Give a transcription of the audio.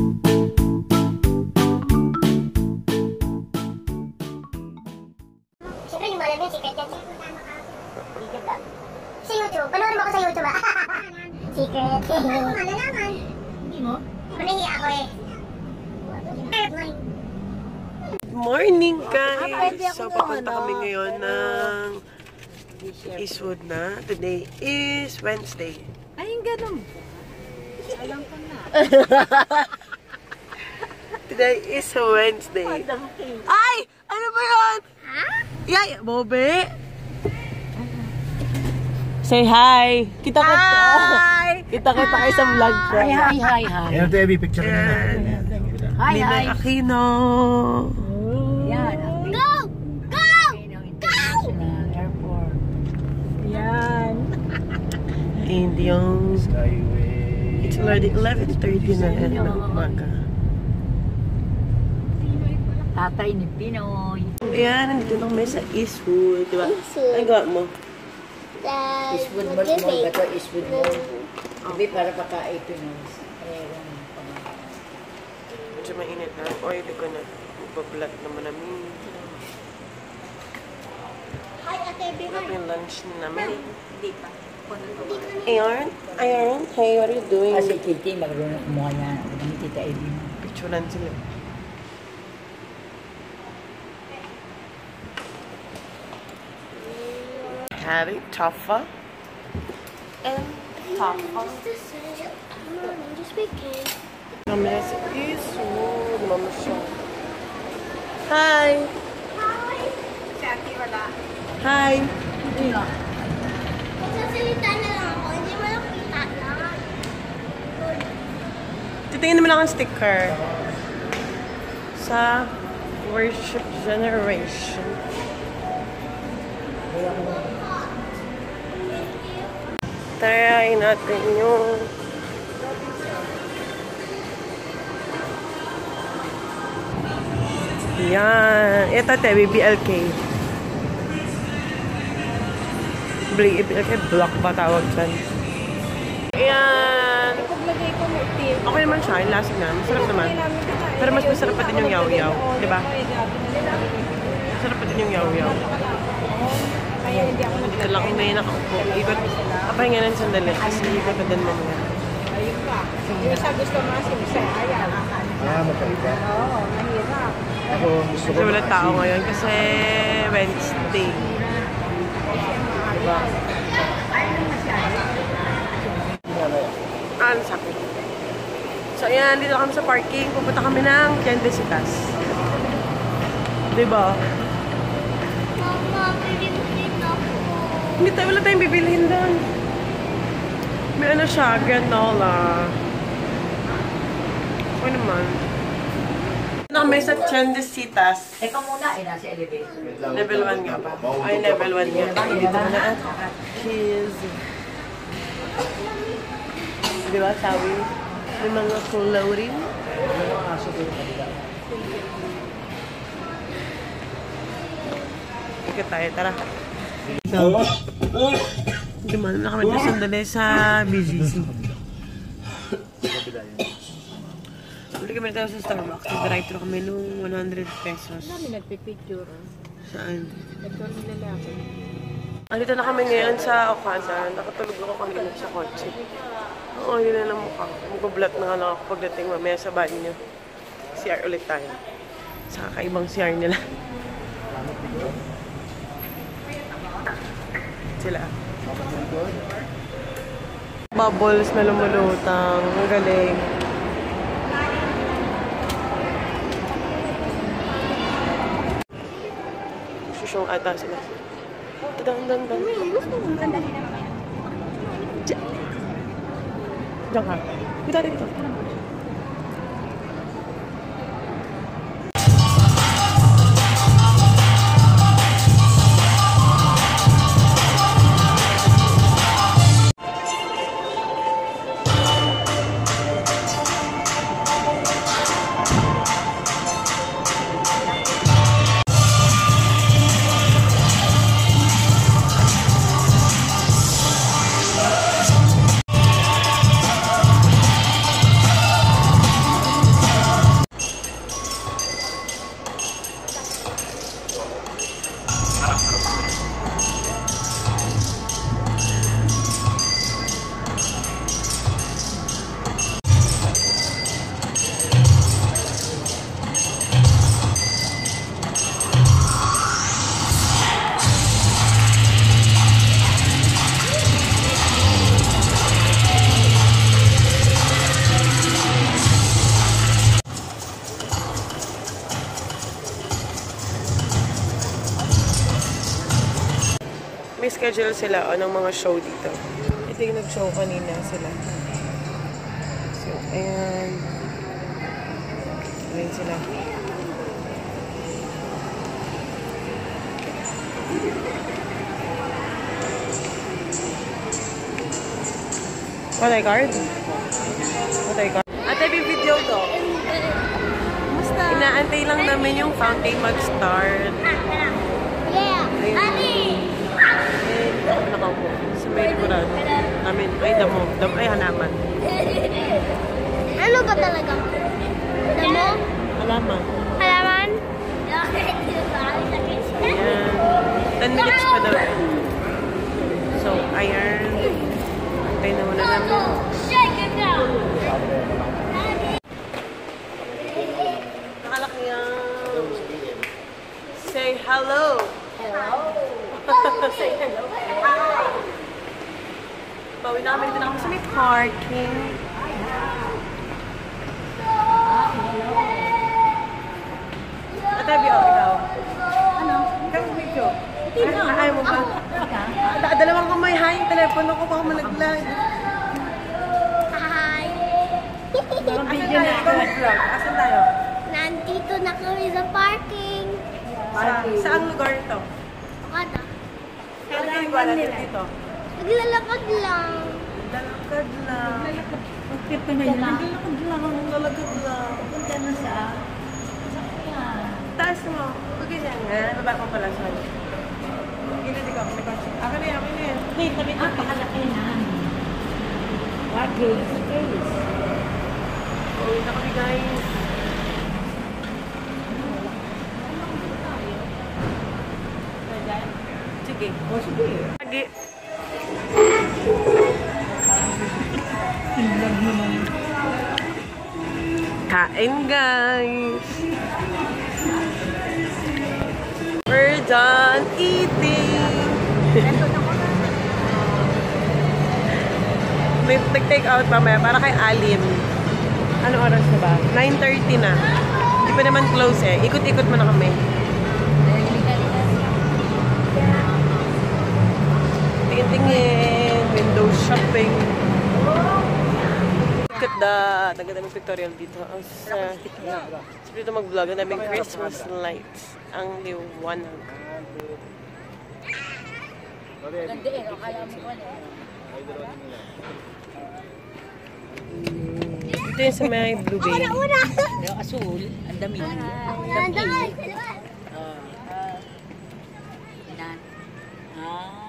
Siyempre yung malam yung secret yan. Sa YouTube. Panoorin mo ako sa YouTube Secret. Ano mo malalaman? Hindi mo? Manahiya ako eh. Morning guys! So papunta kami ngayon ng Eastwood na. Today is Wednesday. Ay, yung ganun. Alam ko na. Today is Wednesday. Ay! Ano ba yun? Ha? Yay! Bobe! Say hi! Kita-kita! Hi! Kita-kita kayo sa vlog ko. Hi. Ayan ito, Abby. Picture na natin. Hi. Ninay Aquino! Yan. Go! Go! International Airport. Yan. And yung... Skyway. It's already 11:30 na ng umaga. Tatay ni Pinoy. Ayan, nandito na kami sa Eastwood, diba? Eastwood. Ay, gawa mo. Eastwood Mall ba ito? Eastwood Mall. Sabi para pakain Pinoy. Medyo mainit na. O, hindi ko na. Magpa-vlog naman namin. Hi, Ate Ito Bihar. yung lunch namin. Hindi pa. Ayan. Hey, what are you doing? Kasi Titi, marunong kumuha niya ng Tita Abby. Picturean sila. Having Taffa and Taffa. Just weekend. Kami na sa Eastwood. Mama siya. Hi! Hi! Magsasalita na lang ako. Hindi mo lang kita lang. Titingin naman ako ng sticker sa Worship Generation. Try natin yung yan. Ito te, BBLK. BBLK block ba tawag dyan? Ayan. Okay naman siya, yung lasa nga. Masarap naman. Pero mas masarap pa din yung yaw-yaw. Diba? Masarap pa din yung yaw-yaw. Dito lang may nakaupo. Ikot. Kapahinga ng sandali. Kasi ikot na din mamaya. Ayun pa. Yung isa gusto mo kasi isa. Ayan. Magkaiba. Oo, mahirap. Ako, gusto ko. Kasi wala tao ngayon kasi Wednesday. Diba? Ano sa akin? So ayan, dito kami sa parking. Pupunta kami ng Tiendesitas. Diba? Mama, pwede mo dito ako. Hindi tayo, wala tayong bibilhin doon. May ano siya, granola. Okay naman. Na kami sa Tiendesitas. Eka muna, nasa elevator. Level 1 nga ba? Ay, level 1 nga. Dito na. Cheese. Diba, sabi? May mga coloring. Ikot tayo, tara. Dumaan na kami doon sandali sa BGC. Uli kami tayo sa Starbucks. Nag-drive-thru kami nung 100 pesos. Kami nagpipicture. Saan? Nagkaroon ng lalaki. Andito na kami ngayon sa Okada. Nakatulog ako kanina sa kotse. Oo, yun na lang mukha. Mag-vlog na lang ako pagdating mamaya sa banyo. CR ulit tayo. Sa kakaibang CR nila. Sila. Bubbles na lumulutang. Ang galing. Susyong ata sila. Dan. Diyan ka. Dito. nag-schedule sila ng mga show dito. Ito yung nag-show kanina sila. So, ayan. Ayan sila. What I card? What I card? Ate, may video to. Musta? Inaantay lang namin yung fountain mag-start. Yeah. Ayun. Ate! Eh, ako nakaupo. Sa may likuran. Namin, ay damo. Ay hanaman. Ano ba talaga? Damo? Halaman. Halaman? Ayan. 10 minutes pa daw. So, ayan. Antay na muna namin. Nakalaki yan. Say hello. Say hello. Bawi na kami. Dito na kami sa may parking. Ate, ikaw. Ano? Ikaw video. Ayaw mo ba? Dalawang kamay, hi. Telepono ko pa ako manag-vlog. Hi! Asan tayo? Ikaw mag-vlog. Asan tayo? Nandito na kami sa parking. Saang lugar ito? Kada. Ano ginagawa natin dito? Naglalakad lang. Lalakad lang. Bakit pa ngayon? Lalakad lang. Punta na sa... Taas mo. Huwag yan nga. Baba ko pala sa gilid ikaw. Akin na yan. Akin na yan. Pakalaki na. Waging. Uwi na kami guys. Sige. O sige. Lagi. Kain guys. We're done eating. May nag-take out mamaya para kay Alim. Ano oras na ba? 9:30 na. Hindi pa naman close eh. Ikot-ikot mo na kami. Tingin-tingin. Window shopping. Look at the taga-daming pictorial dito. Sa dito mag-vlog. Ang daming Christmas lights. Ang liwanag. Ganda eh. Akala mo ko Ito yung sa may blue bay. yung asul. Ang dami. Nandun. Ah.